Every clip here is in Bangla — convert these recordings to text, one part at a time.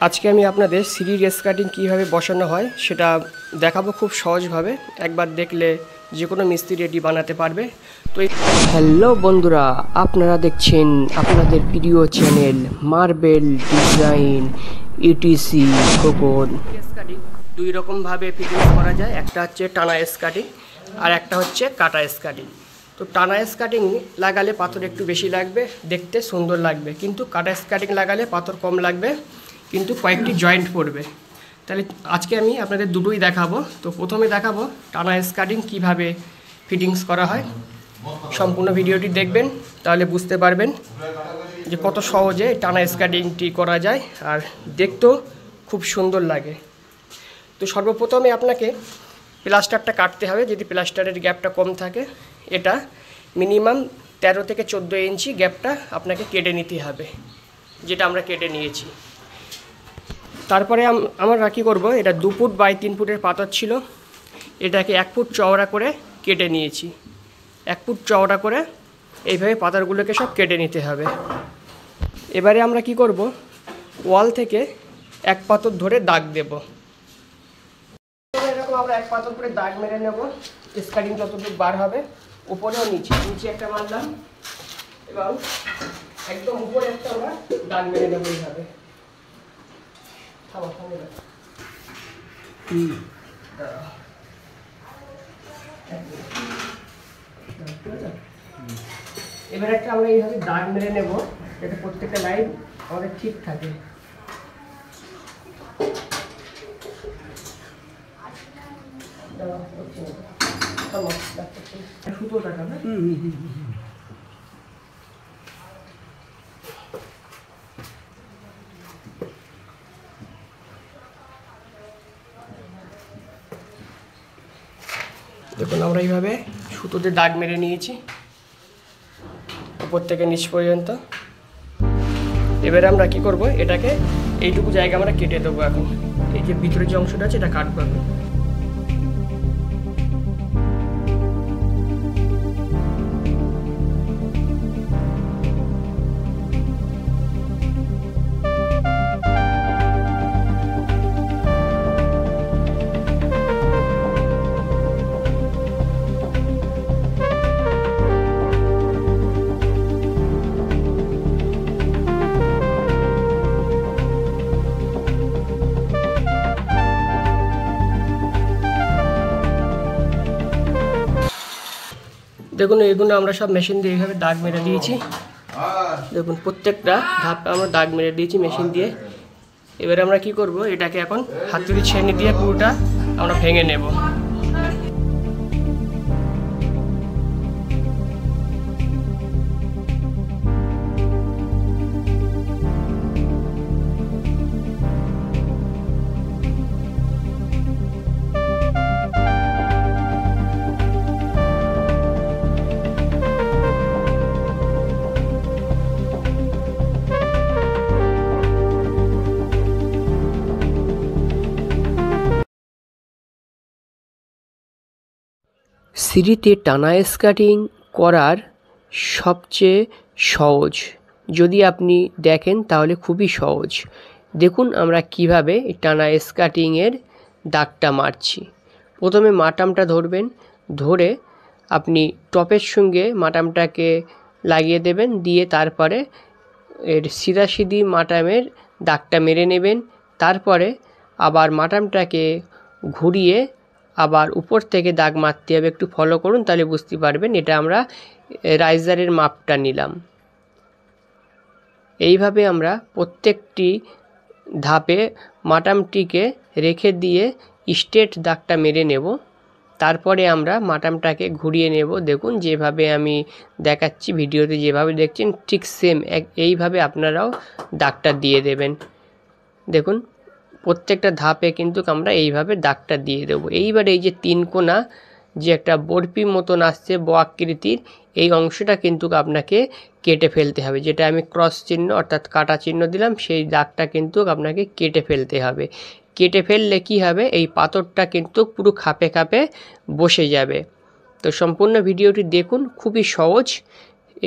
আজকে আমি আপনাদের সিঁড়ির স্কার্টিং কীভাবে বসানো হয় সেটা দেখাবো খুব সহজভাবে। একবার দেখলে যে কোনো মিস্ত্রি এটি বানাতে পারবে। তো হ্যালো বন্ধুরা, আপনারা দেখছেন আপনাদের প্রিয় চ্যানেল মার্বেল ডিজাইন ETC-KHOKON। স্কার্টিং দুই রকমভাবে ফিটিংস করা যায়, একটা হচ্ছে টানা স্কার্টিং আর একটা হচ্ছে কাটা স্কার্টিং। তো টানা স্কার্টিং লাগালে পাথর একটু বেশি লাগবে, দেখতে সুন্দর লাগবে, কিন্তু কাটা স্কার্টিং লাগালে পাথর কম লাগবে কিন্তু কয়েকটি জয়েন্ট পড়বে। তাহলে আজকে আমি আপনাদের দুটোই দেখাবো। তো প্রথমে দেখাবো টানা স্কার্টিং কিভাবে ফিটিংস করা হয়। সম্পূর্ণ ভিডিওটি দেখবেন, তাহলে বুঝতে পারবেন যে কত সহজে টানা স্কার্টিংটি করা যায় আর দেখতেও খুব সুন্দর লাগে। তো সর্বপ্রথমে আপনাকে প্লাস্টারটা কাটতে হবে। যদি প্লাস্টারের গ্যাপটা কম থাকে, এটা মিনিমাম 13 থেকে 14 ইঞ্চি গ্যাপটা আপনাকে কেটে নিতে হবে, যেটা আমরা কেটে নিয়েছি। তারপরে আমরা কী করবো, এটা 2 ফুট বাই 3 ফুটের পাথর ছিল, এটাকে 1 ফুট চওড়া করে কেটে নিয়েছি। 1 ফুট চওড়া করে এইভাবে পাথরগুলোকে সব কেটে নিতে হবে। এবারে আমরা কি করব, ওয়াল থেকে 1 পাথর ধরে দাগ দেব। এরকম আমরা 1 পাথর করে দাগ মেরে নেব, স্কার্টিং যতটুকু বার হবে, উপরেও নিচে একটা মারলাম এবং একদম উপরে একটা আমরা দাগ মেরে নেব এইভাবে। এবার একটা আমরা এইভাবে দাগ মেরে নেব, যাতে প্রত্যেকটা লাইন আমাদের ঠিক থাকে। সুতো দেখাবে। দেখুন আমরা এইভাবে সুতোতে দাগ মেরে নিয়েছি উপর থেকে নিচ পর্যন্ত। এবারে আমরা কি করব, এটাকে এইটুকু জায়গা আমরা কেটে দেবো। এখন এই যে ভিতরে যে অংশটা আছে এটা কাটবো এখন। দেখুন এগুলো আমরা সব মেশিন দিয়ে এইভাবে দাগ মেরে দিয়েছি। দেখুন প্রত্যেকটা ধাপ আমরা দাগ মেরে দিয়েছি মেশিন দিয়ে। এবারে আমরা কি করব, এটাকে এখন হাতুড়ি ছেনি দিয়ে পুরোটা আমরা ভেঙে নেব। সিঁড়িতে টানা স্কার্টিং করার সবচেয়ে সহজ, যদি আপনি দেখেন তাহলে খুবই সহজ। দেখুন আমরা কিভাবে টানা স্কার্টিংয়ের দাগটা মারছি। প্রথমে মাটামটা ধরবেন, ধরে আপনি টপের সঙ্গে মাটামটাকে লাগিয়ে দেবেন, দিয়ে তারপরে এর সিধাসিধি মাটামের দাগটা মেরে নেবেন। তারপরে আবার মাটামটাকে ঘুরিয়ে আবার উপর থেকে দাগ মারতে হবে। একটু ফলো করুন, তাহলে বুঝতে পারবেন। এটা আমরা রাইজারের মাপটা নিলাম। এইভাবে আমরা প্রত্যেকটি ধাপে মাটামটিকে রেখে দিয়ে স্ট্রেট দাগটা মেরে নেব। তারপরে আমরা মাটামটাকে ঘুরিয়ে নেব। দেখুন যেভাবে আমি দেখাচ্ছি ভিডিওতে, যেভাবে দেখছেন ঠিক সেম এইভাবে আপনারাও দাগটা দিয়ে দেবেন। দেখুন প্রত্যেকটা ধাপে কিন্তু আমরা এইভাবে দাগটা দিয়ে দেবো। এইবার এই যে 3 কোণা যে একটা বরফি মতন আসছে আকৃতির, এই অংশটা কিন্তু আপনাকে কেটে ফেলতে হবে। যেটা আমি ক্রস চিহ্ন অর্থাৎ কাটা চিহ্ন দিলাম, সেই দাগটা কিন্তু আপনাকে কেটে ফেলতে হবে। কেটে ফেললে কি হবে, এই পাথরটা কিন্তু পুরো খাপে খাপে বসে যাবে। তো সম্পূর্ণ ভিডিওটি দেখুন, খুবই সহজ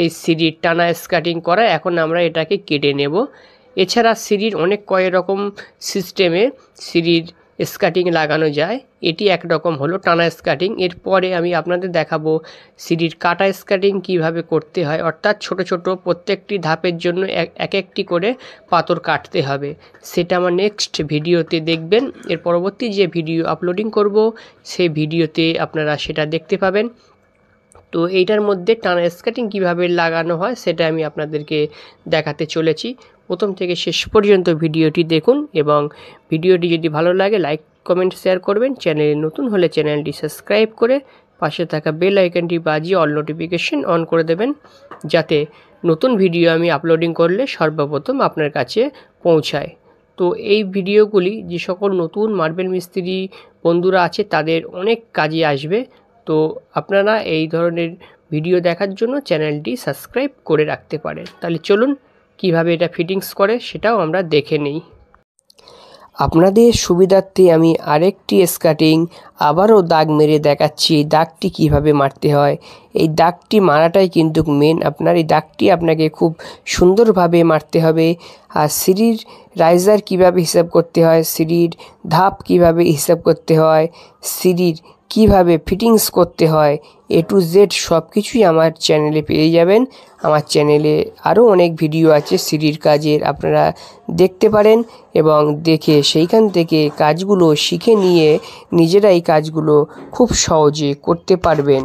এই সিঁড়ির টানা স্কার্টিং করা। এখন আমরা এটাকে কেটে নেব। এছাড়া সিঁড়ির অনেক কয়েক রকম সিস্টেমে সিঁড়ির স্কার্টিং লাগানো যায়। এটি একরকম হলো টানা স্কার্টিং। এরপরে আমি আপনাদের দেখাবো সিঁড়ির কাটা স্কার্টিং কিভাবে করতে হয়, অর্থাৎ ছোট ছোট প্রত্যেকটি ধাপের জন্য এক একটি করে পাথর কাটতে হবে। সেটা আমার নেক্সট ভিডিওতে দেখবেন। এর পরবর্তী যে ভিডিও আপলোডিং করব সেই ভিডিওতে আপনারা সেটা দেখতে পাবেন। তো এইটার মধ্যে টানা স্কার্টিং কীভাবে লাগানো হয় সেটা আমি আপনাদেরকে দেখাতে চলেছি। প্রথম থেকে শেষ পর্যন্ত ভিডিওটি দেখুন এবং ভিডিওটি যদি ভালো লাগে লাইক কমেন্ট শেয়ার করবেন। চ্যানেলে নতুন হলে চ্যানেলটি সাবস্ক্রাইব করে পাশে থাকা বেল আইকনটি বাজিয়ে অল নোটিফিকেশন অন করে দেবেন, যাতে নতুন ভিডিও আমি আপলোডিং করলে সর্বপ্রথম আপনার কাছে পৌঁছায়। তো এই ভিডিওগুলি যে সকল নতুন মার্বেল মিস্ত্রি বন্ধুরা আছে তাদের অনেক কাজে আসবে। তো আপনারা এই ধরনের ভিডিও দেখার জন্য চ্যানেলটি সাবস্ক্রাইব করে রাখতে পারেন। তাহলে চলুন কিভাবে এটা ফিটিংস করে সেটাও আমরা দেখে নিই। আপনাদের সুবিধার্থে আমি আরেকটি স্কার্টিং আবারও দাগ মেরে দেখাচ্ছি। এই দাগটি কিভাবে মারতে হয়, এই দাগটি মারাটাই কিন্তু মেন। আপনার এই দাগটি আপনাকে খুব সুন্দরভাবে মারতে হবে। আর সিঁড়ির রাইজার কিভাবে হিসাব করতে হয়, সিঁড়ির ধাপ কিভাবে হিসাব করতে হয়, সিঁড়ির কিভাবে ফিটিংস করতে হয়, A to Z সব কিছুই আমার চ্যানেলে পেয়ে যাবেন। আমার চ্যানেলে আরও অনেক ভিডিও আছে সিঁড়ির কাজের, আপনারা দেখতে পারেন এবং দেখে সেইখান থেকে কাজগুলো শিখে নিয়ে নিজেরাই কাজগুলো খুব সহজে করতে পারবেন।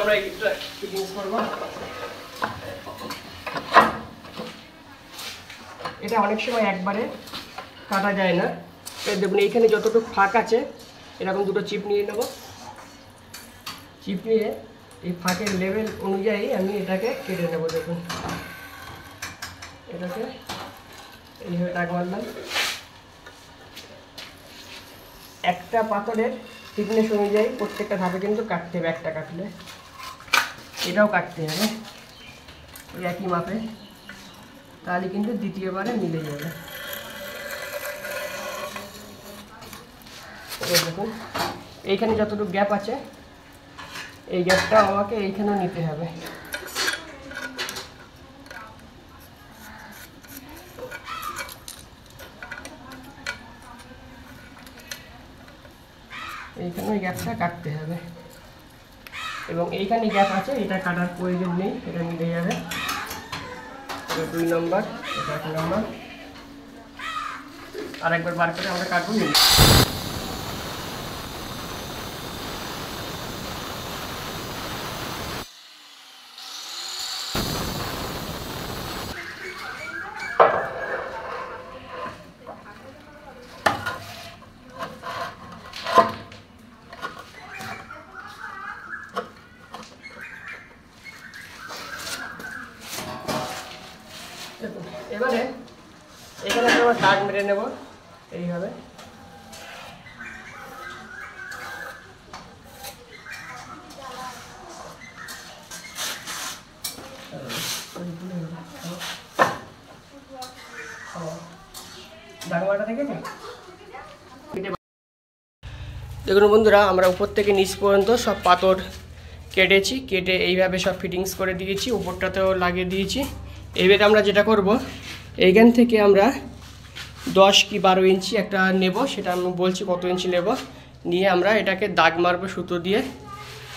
আমরা ফিটিংস করব। এটা অনেক সময় একবারে কাটা যায় না। দেখুন এইখানে যতটুকু ফাঁক আছে এরকম দুটো চিপ নিয়ে নেব। চিপ নিয়ে এই ফাঁকের লেভেল অনুযায়ী আমি এটাকে কেটে নেব। দেখুন এটাকে এইভাবে দাগ মারলাম। একটা পাথরের থিকনেস অনুযায়ী প্রত্যেকটা ধাপে কিন্তু কাটতে হবে। একটা কাটলে এটাও কাটতে হবে ওই একই মাপে, তাহলে কিন্তু দ্বিতীয়বারে মিলে যাবে। দেখুন এইখানে যতটুকু গ্যাপ আছে এই গ্যাপটা আমাকে এইখানেও নিতে হবে। এইখানে ওই গ্যাপটা কাটতে হবে এবং এইখানে গ্যাপ আছে এটা কাটার প্রয়োজন নেই, এটা মিলে যাবে। এটা 2 নম্বর, এটা 1 নম্বর। আরেকবার বার করে আমরা কাটবো। এবারে এখানে আমরা দাগ মেরে নেব এইভাবে। দেখুন বন্ধুরা, আমরা উপর থেকে নিচ পর্যন্ত সব পাথর কেটেছি, কেটে এইভাবে সব ফিটিংস করে দিয়েছি, উপরটাতেও লাগিয়ে দিয়েছি। এইভাবে আমরা যেটা করব, এইখান থেকে আমরা 10 কি 12 ইঞ্চি একটা নেব, সেটা আমি বলছি কত ইঞ্চি নেব, নিয়ে আমরা এটাকে দাগ মারবো সুতো দিয়ে।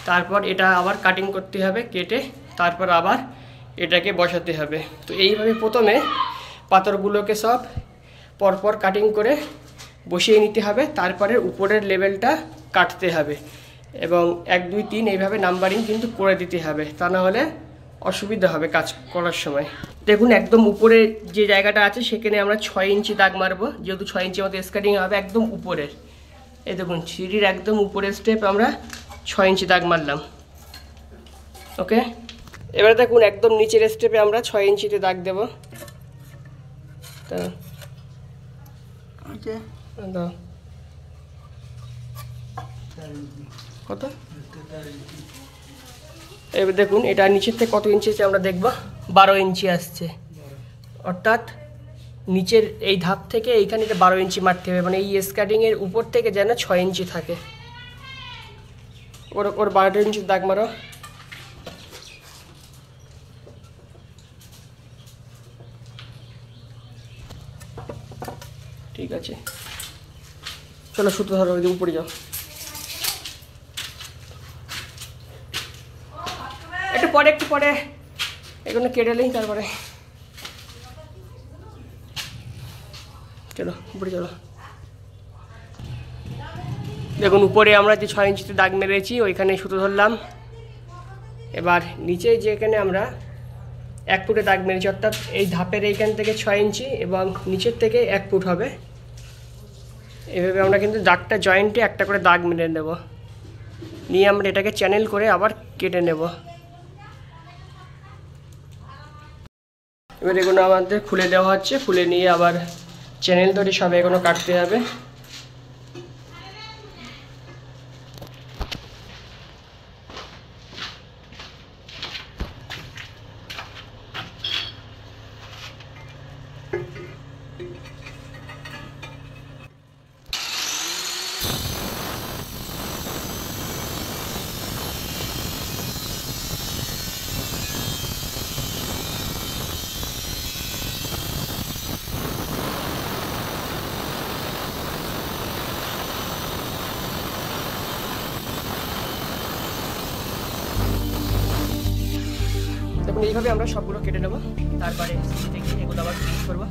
তারপর এটা আবার কাটিং করতে হবে, কেটে তারপর আবার এটাকে বসাতে হবে। তো এইভাবে প্রথমে পাথরগুলোকে সব পরপর কাটিং করে বসিয়ে নিতে হবে, তারপরে উপরের লেভেলটা কাটতে হবে এবং 1 2 3 এইভাবে নাম্বারিং কিন্তু করে দিতে হবে, তা না হলে অসুবিধা হবে কাজ করার সময়। দেখুন একদম উপরে যে জায়গাটা আছে সেখানে আমরা 6 ইঞ্চি দাগ মারবো, যেহেতু 6 ইঞ্চি আমাদের স্কার্টিং হবে একদম উপরের। এই দেখুন সিঁড়ির একদম উপরের স্টেপ আমরা 6 ইঞ্চি দাগ মারলাম। ওকে, এবারে দেখুন একদম নিচের স্টেপে আমরা 6 ইঞ্চিতে দাগ দেব। কত? এবার দেখুন এটা নিচের থেকে কত ইঞ্চি আছে আমরা দেখব। 12 ইঞ্চি আসছে, অর্থাৎ নিচের এই ধাপ থেকে এইখানে 12 ইঞ্চি মারতে হবে, মানে এই স্কার্টিংয়ের উপর থেকে যেন 6 ইঞ্চি থাকে। ওর 12 ইঞ্চি দাগ মারো। ঠিক আছে, চলো সুতো ধরো, ওই উপরে যাও। একটু পরে এগুলো কেটে নিই, তারপরে চলো উপরে চলো। দেখুন উপরে আমরা যে 6 ইঞ্চিতে দাগ মেরেছি ওইখানে সুতো ধরলাম। এবার নিচে যেখানে আমরা 1 ফুটে দাগ মেরেছি, অর্থাৎ এই ধাপের এইখান থেকে 6 ইঞ্চি এবং নিচের থেকে 1 ফুট হবে। এভাবে আমরা কিন্তু দাগটা জয়েন্টে একটা করে দাগ মেরে নেব, নিয়ে আমরা এটাকে চ্যানেল করে আবার কেটে নেব। এবার এগুলো আমাদের খুলে দেওয়া হচ্ছে, খুলে নিয়ে আবার চ্যানেল ধরে সব এগুলো কাটতে হবে। দেখুন এইভাবে আমরা সবগুলো কেটে নেব, তারপরে দেখি এগুলো আবার ফিনিশ করবো।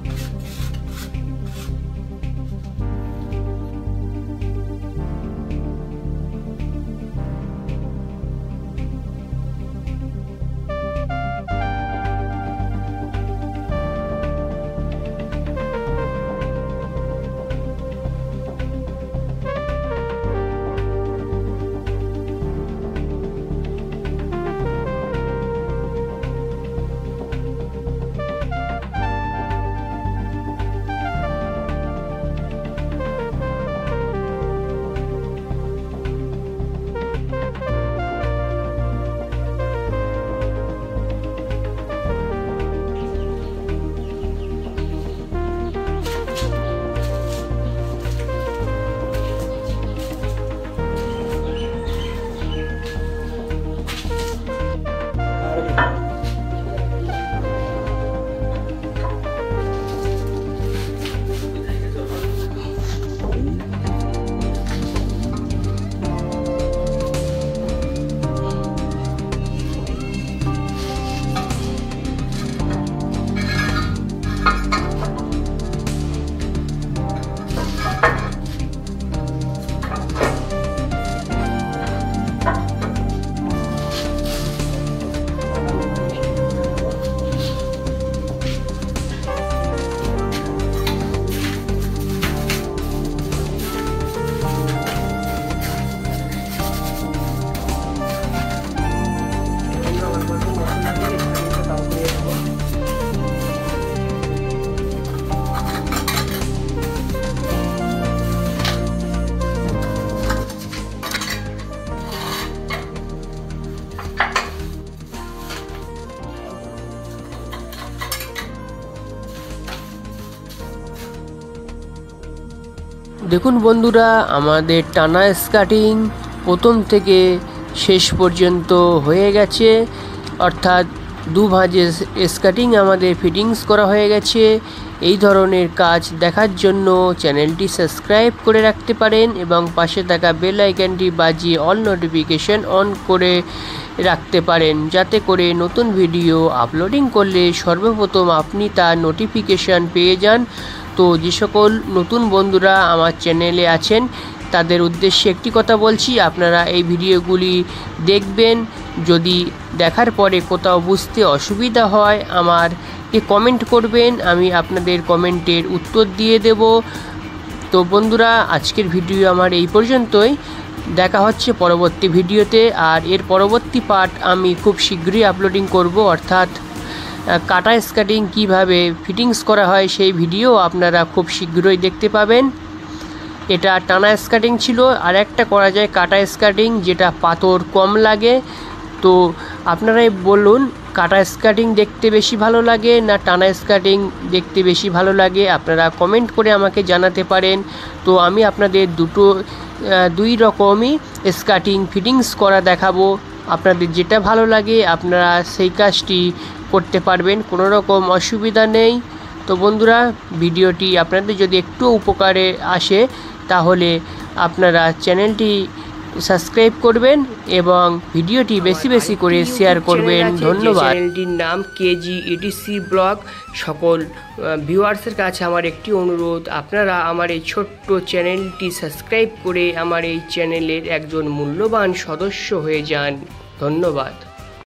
দেখুন বন্ধুরা, আমাদের টানা স্কার্টিং প্রথম থেকে শেষ পর্যন্ত হয়ে গেছে, অর্থাৎ দু ভাঁজে স্কার্টিং আমাদের ফিটিংস করা হয়ে গেছে। এই ধরনের কাজ দেখার জন্য চ্যানেলটি সাবস্ক্রাইব করে রাখতে পারেন এবং পাশে থাকা বেল আইকনটি বাজিয়ে অল নোটিফিকেশন অন করে রাখতে পারেন, যাতে করে নতুন ভিডিও আপলোডিং করলে সর্বপ্রথম আপনি তার নোটিফিকেশান পেয়ে যান। তো যে সকল নতুন বন্ধুরা আমার চ্যানেলে আছেন তাদের উদ্দেশ্যে একটি কথা বলছি, আপনারা এই ভিডিওগুলি দেখবেন। যদি দেখার পরে কোথাও বুঝতে অসুবিধা হয় আমাকে কমেন্ট করবেন, আমি আপনাদের কমেন্টের উত্তর দিয়ে দেব। তো বন্ধুরা, আজকের ভিডিও আমার এই পর্যন্তই। দেখা হচ্ছে পরবর্তী ভিডিওতে, আর এর পরবর্তী পার্ট আমি খুব শীঘ্রই আপলোডিং করব, অর্থাৎ কাটা স্কার্টিং কীভাবে ফিটিংস করা হয় সেই ভিডিও আপনারা খুব শীঘ্রই দেখতে পাবেন। এটা টানা স্কার্টিং ছিল, আর একটা করা যায় কাটা স্কার্টিং, যেটা পাথর কম লাগে। তো আপনারাই বলুন, কাটা স্কার্টিং দেখতে বেশি ভালো লাগে না টানা স্কার্টিং দেখতে বেশি ভালো লাগে? আপনারা কমেন্ট করে আমাকে জানাতে পারেন। তো আমি আপনাদের দুটো দুই রকমই স্কার্টিং ফিটিংস করা দেখাবো। আপনাদের যেটা ভালো লাগে আপনারা সেই কাজটি করতে পারবেন, কোনো রকম অসুবিধা নেই। তো বন্ধুরা, ভিডিওটি আপনাদের যদি একটু উপকারে আসে তাহলে আপনারা চ্যানেলটি সাবস্ক্রাইব করবেন এবং ভিডিওটি বেশি বেশি করে শেয়ার করবেন। ধন্যবাদ। চ্যানেলটির নাম কেজি ইটিসি ব্লগ। সকল ভিউয়ার্সের কাছে আমার একটি অনুরোধ, আপনারা আমার এই ছোট্ট চ্যানেলটি সাবস্ক্রাইব করে আমার এই চ্যানেলের একজন মূল্যবান সদস্য হয়ে যান। ধন্যবাদ।